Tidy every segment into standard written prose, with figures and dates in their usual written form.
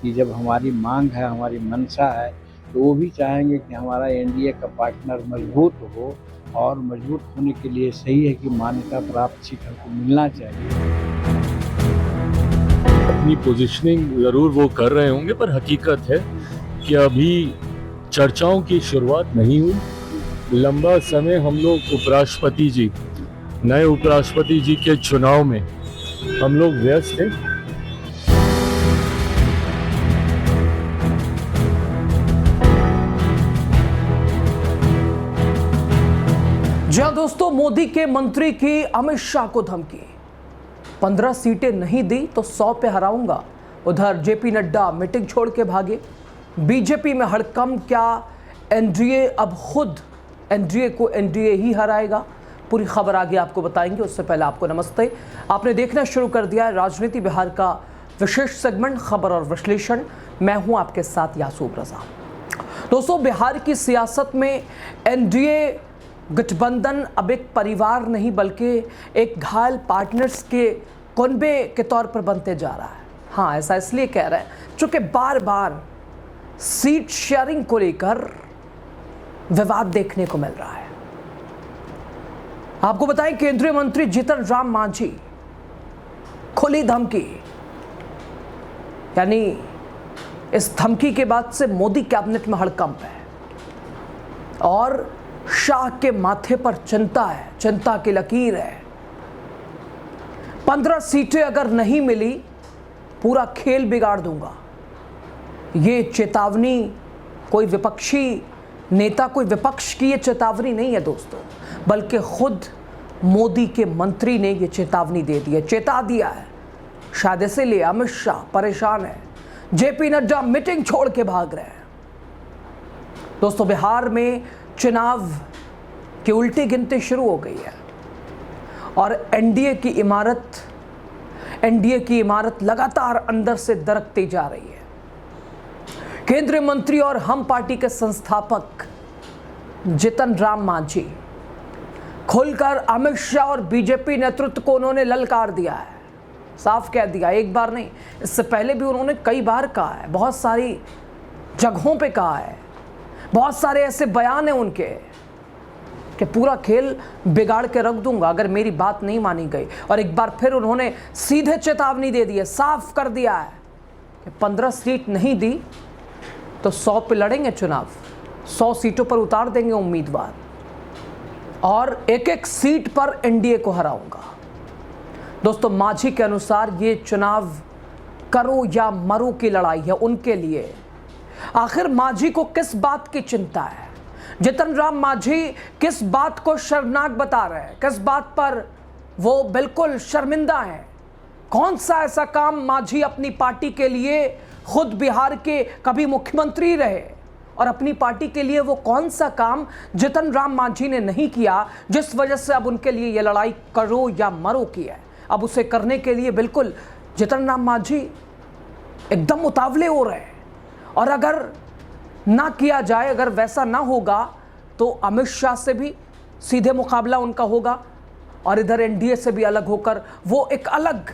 कि जब हमारी मांग है, हमारी मंशा है, तो वो भी चाहेंगे कि हमारा एनडीए का पार्टनर मजबूत हो, और मजबूत होने के लिए सही है कि मान्यता प्राप्त सीट हमको मिलना चाहिए। अपनी पोजीशनिंग ज़रूर वो कर रहे होंगे, पर हकीकत है कि अभी चर्चाओं की शुरुआत नहीं हुई। लंबा समय हम लोग नए उपराष्ट्रपति जी के चुनाव में हम लोग व्यस्त थे। जी हाँ दोस्तों, मोदी के मंत्री की अमित शाह को धमकी, 15 सीटें नहीं दी तो 100 पे हराऊंगा। उधर जेपी नड्डा मीटिंग छोड़ के भागे। बीजेपी में हड़कंप, क्या एनडीए अब खुद एनडीए को एनडीए ही हराएगा? पूरी खबर आगे आपको बताएंगे। उससे पहले आपको नमस्ते। आपने देखना शुरू कर दिया है राजनीति बिहार का विशेष सेगमेंट खबर और विश्लेषण। मैं हूं आपके साथ यासूब रजा। दोस्तों, बिहार की सियासत में एनडीए गठबंधन अब एक परिवार नहीं बल्कि एक घायल पार्टनर्स के कुनबे के तौर पर बनते जा रहा है। हाँ, ऐसा इसलिए कह रहे हैं क्योंकि बार बार सीट शेयरिंग को लेकर विवाद देखने को मिल रहा है। आपको बताएं, केंद्रीय मंत्री जीतन राम मांझी, खुली धमकी, यानी इस धमकी के बाद से मोदी कैबिनेट में हड़कंप है और शाह के माथे पर चिंता है, चिंता की लकीर है। 15 सीटें अगर नहीं मिली, पूरा खेल बिगाड़ दूंगा। ये चेतावनी कोई विपक्षी नेता, कोई विपक्ष की ये चेतावनी नहीं है दोस्तों, बल्कि खुद मोदी के मंत्री ने ये चेतावनी दे दी है, चेता दिया है। शायद इसीलिए अमित शाह परेशान है, जेपी नड्डा मीटिंग छोड़ के भाग रहे हैं। दोस्तों, बिहार में चुनाव की उल्टी गिनती शुरू हो गई है और एनडीए की इमारत लगातार अंदर से दरकती जा रही है। केंद्रीय मंत्री और हम पार्टी के संस्थापक जीतन राम मांझी खुलकर अमित शाह और बीजेपी नेतृत्व को उन्होंने ललकार दिया है। साफ कह दिया, एक बार नहीं, इससे पहले भी उन्होंने कई बार कहा है, बहुत सारी जगहों पे कहा है, बहुत सारे ऐसे बयान हैं उनके कि पूरा खेल बिगाड़ के रख दूंगा अगर मेरी बात नहीं मानी गई। और एक बार फिर उन्होंने सीधे चेतावनी दे दी है, साफ कर दिया है कि 15 सीट नहीं दी तो 100 पे लड़ेंगे चुनाव, 100 सीटों पर उतार देंगे उम्मीदवार और एक एक सीट पर एनडीए को हराऊंगा। दोस्तों, मांझी के अनुसार ये चुनाव करो या मरो की लड़ाई है उनके लिए। आखिर मांझी को किस बात की चिंता है? जीतन राम मांझी किस बात को शर्मनाक बता रहे हैं? किस बात पर वो बिल्कुल शर्मिंदा हैं? कौन सा ऐसा काम मांझी अपनी पार्टी के लिए, खुद बिहार के कभी मुख्यमंत्री रहे, और अपनी पार्टी के लिए वो कौन सा काम जीतन राम मांझी ने नहीं किया जिस वजह से अब उनके लिए ये लड़ाई करो या मरो की है? अब उसे करने के लिए बिल्कुल जीतन राम मांझी एकदम उतावले हो रहे हैं और अगर ना किया जाए, अगर वैसा ना होगा तो अमित शाह से भी सीधे मुकाबला उनका होगा और इधर एनडीए से भी अलग होकर वो एक अलग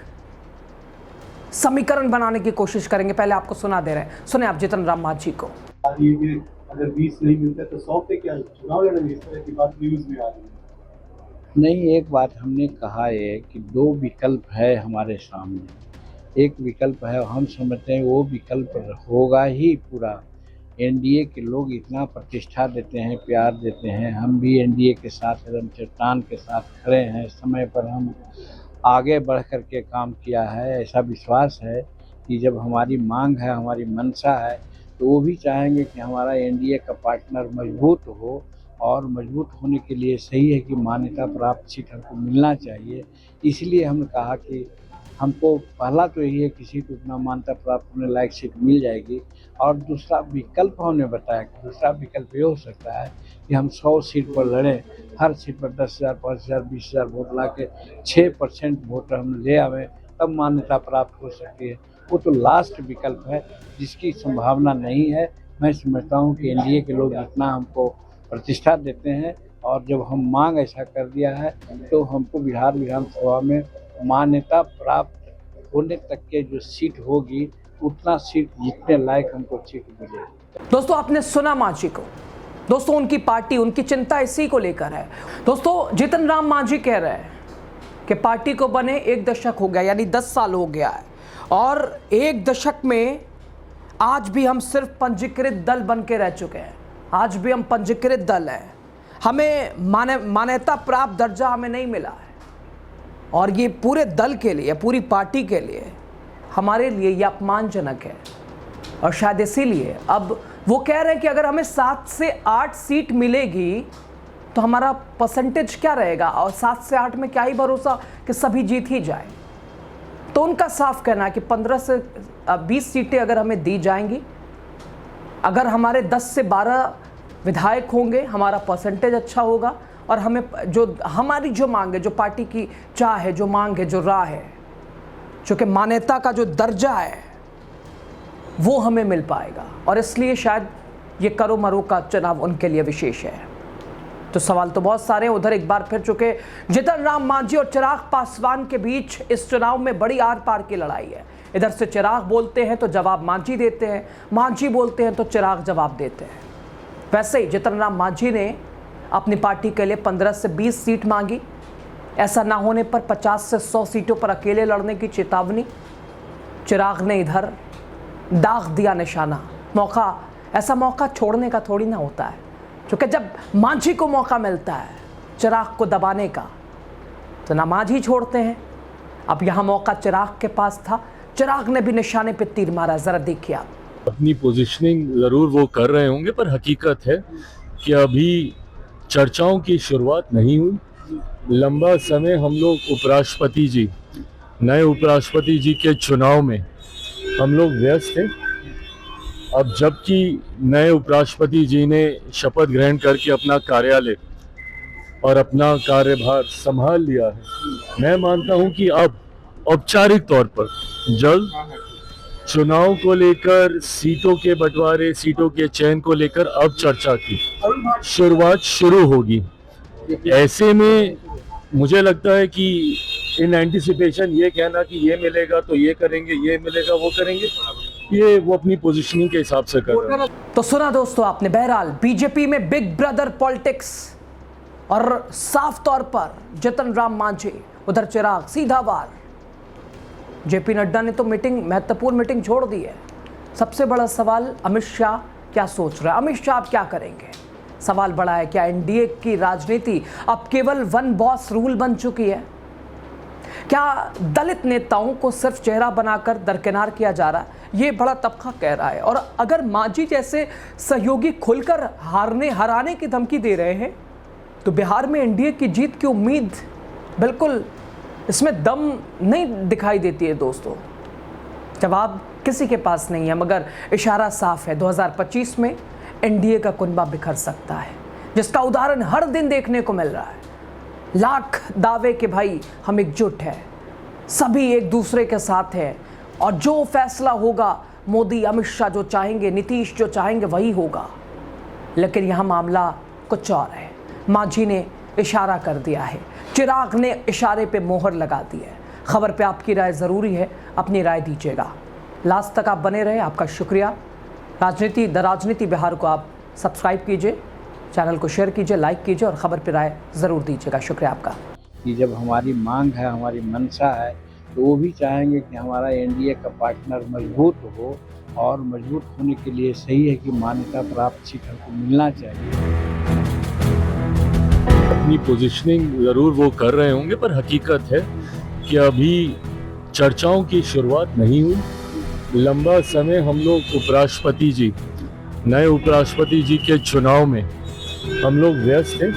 समीकरण बनाने की कोशिश करेंगे। पहले आपको सुना दे रहे हैं, सुने आप जीतन राम मांझी को। अगर 20 नहीं मिलता तो 100 पे क्या चुनाव लड़ेंगे, इस तरह की बात न्यूज में आ रही है। नहीं, एक बात हमने कहा है कि 2 विकल्प है हमारे सामने। एक विकल्प है, हम समझते हैं वो विकल्प होगा ही पूरा। एनडीए के लोग इतना प्रतिष्ठा देते हैं, प्यार देते हैं, हम भी एनडीए के साथ एकदम चट्टान के साथ खड़े हैं। समय पर हम आगे बढ़ कर के काम किया है। ऐसा विश्वास है कि जब हमारी मांग है, हमारी मंशा है, तो वो भी चाहेंगे कि हमारा एनडीए का पार्टनर मजबूत हो, और मजबूत होने के लिए सही है कि मान्यता प्राप्त सीट हमको मिलना चाहिए। इसलिए हमने कहा कि हमको पहला तो यही है कि सीट उतना मान्यता प्राप्त होने लायक सीट मिल जाएगी, और दूसरा विकल्प हमने बताया कि दूसरा विकल्प ये हो सकता है कि हम 100 सीट पर लड़ें, हर सीट पर 10,000, 5,000, 20,000 वोट ला के 6% वोट हम ले आवें, तब मान्यता प्राप्त हो सकती है। वो तो लास्ट विकल्प है जिसकी संभावना नहीं है। मैं समझता हूँ कि एनडीए के लोग इतना हमको प्रतिष्ठा देते हैं, और जब हम मांग ऐसा कर दिया है तो हमको बिहार विधानसभा में मान्यता प्राप्त होने तक के जो सीट होगी उतना सीट जीतने लायक हमको सीट मिले। दोस्तों आपने सुना मांझी को, दोस्तों उनकी पार्टी, उनकी चिंता इसी को लेकर है। दोस्तों जीतन राम मांझी कह रहे हैं कि पार्टी को बने 1 दशक हो गया, यानी 10 साल हो गया है, और 1 दशक में आज भी हम सिर्फ पंजीकृत दल बन के रह चुके हैं। आज भी हम पंजीकृत दल हैं, हमें मान्यता प्राप्त दर्जा हमें नहीं मिला है, और ये पूरे दल के लिए, पूरी पार्टी के लिए, हमारे लिए ये अपमानजनक है। और शायद इसीलिए अब वो कह रहे हैं कि अगर हमें 7 से 8 सीट मिलेगी तो हमारा परसेंटेज क्या रहेगा, और 7 से 8 में क्या ही भरोसा कि सभी जीत ही जाए। तो उनका साफ कहना है कि 15 से 20 सीटें अगर हमें दी जाएंगी, अगर हमारे 10 से 12 विधायक होंगे, हमारा परसेंटेज अच्छा होगा, और हमें हमारी जो मांग है, जो पार्टी की चाह है, जो मांग है, जो राह है, जो कि मान्यता का जो दर्जा है, वो हमें मिल पाएगा। और इसलिए शायद ये करो मरो का चुनाव उनके लिए विशेष है। तो सवाल तो बहुत सारे हैं। उधर एक बार फिर चुके जीतन राम मांझी और चिराग पासवान के बीच इस चुनाव में बड़ी आर पार की लड़ाई है। इधर से चिराग बोलते हैं तो जवाब मांझी देते हैं, मांझी बोलते हैं तो चिराग जवाब देते हैं। वैसे ही जीतन राम मांझी ने अपनी पार्टी के लिए 15 से 20 सीट मांगी, ऐसा ना होने पर 50 से 100 सीटों पर अकेले लड़ने की चेतावनी। चिराग ने इधर दाग दिया निशाना। ऐसा मौका छोड़ने का थोड़ी ना होता है, क्योंकि जब मांझी को मौका मिलता है चिराग को दबाने का, तो ना मांझी छोड़ते हैं। अब यहाँ मौका चिराग के पास था, चिराग ने भी निशाने पे तीर मारा। जरा देखिए आप। अपनी पोजीशनिंग जरूर वो कर रहे होंगे, पर हकीकत है कि अभी चर्चाओं की शुरुआत नहीं हुई। लंबा समय हम लोग नए उपराष्ट्रपति जी के चुनाव में हम लोग व्यस्त थे। अब जबकि नए उपराष्ट्रपति जी ने शपथ ग्रहण करके अपना कार्यालय और अपना कार्यभार संभाल लिया है, मैं मानता हूं कि अब औपचारिक तौर पर जल्द चुनाव को लेकर, सीटों के बंटवारे, सीटों के चयन को लेकर अब चर्चा की शुरुआत शुरू होगी। ऐसे में मुझे लगता है कि इन एंटिसिपेशन ये कहना कि ये मिलेगा तो ये करेंगे, ये मिलेगा वो करेंगे, ये वो अपनी पोजीशनिंग के हिसाब से कर रहे हैं। तो सुना दोस्तों आपने। बहरहाल बीजेपी में बिग ब्रदर पॉलिटिक्स, और साफ तौर पर जीतन राम मांझी, उधर चिराग, सीधा वार। जेपी नड्डा ने तो महत्वपूर्ण मीटिंग छोड़ दी है। सबसे बड़ा सवाल अमित शाह क्या सोच रहा है, अमित शाह क्या करेंगे। सवाल बड़ा है, क्या एनडीए की राजनीति अब केवल वन बॉस रूल बन चुकी है? क्या दलित नेताओं को सिर्फ चेहरा बनाकर दरकिनार किया जा रहा है? ये बड़ा तबका कह रहा है। और अगर मांझी जैसे सहयोगी खुलकर हराने की धमकी दे रहे हैं, तो बिहार में एनडीए की जीत की उम्मीद बिल्कुल इसमें दम नहीं दिखाई देती है। दोस्तों जवाब किसी के पास नहीं है, मगर इशारा साफ है। 2025 में एनडीए का कुनबा बिखर सकता है, जिसका उदाहरण हर दिन देखने को मिल रहा है। लाख दावे कि भाई हम एकजुट हैं, सभी एक दूसरे के साथ हैं, और जो फैसला होगा मोदी, अमित शाह जो चाहेंगे, नीतीश जो चाहेंगे वही होगा। लेकिन यहाँ मामला कुछ और है। मांझी ने इशारा कर दिया है, चिराग ने इशारे पे मोहर लगा दी है। खबर पे आपकी राय ज़रूरी है, अपनी राय दीजिएगा। लास्ट तक आप बने रहे, आपका शुक्रिया। द राजनीति बिहार को आप सब्सक्राइब कीजिए, चैनल को शेयर कीजिए, लाइक कीजिए, और खबर पे राय ज़रूर दीजिएगा। शुक्रिया आपका। कि जब हमारी मांग है, हमारी मंशा है, तो वो भी चाहेंगे कि हमारा एनडीए का पार्टनर मजबूत हो, और मजबूत होने के लिए सही है कि मान्यता प्राप्त सीट हमको मिलना चाहिए। अपनी पोजीशनिंग जरूर वो कर रहे होंगे, पर हकीकत है कि अभी चर्चाओं की शुरुआत नहीं हुई। लंबा समय हम लोग नए उपराष्ट्रपति जी के चुनाव में हम लोग व्यस्त थे।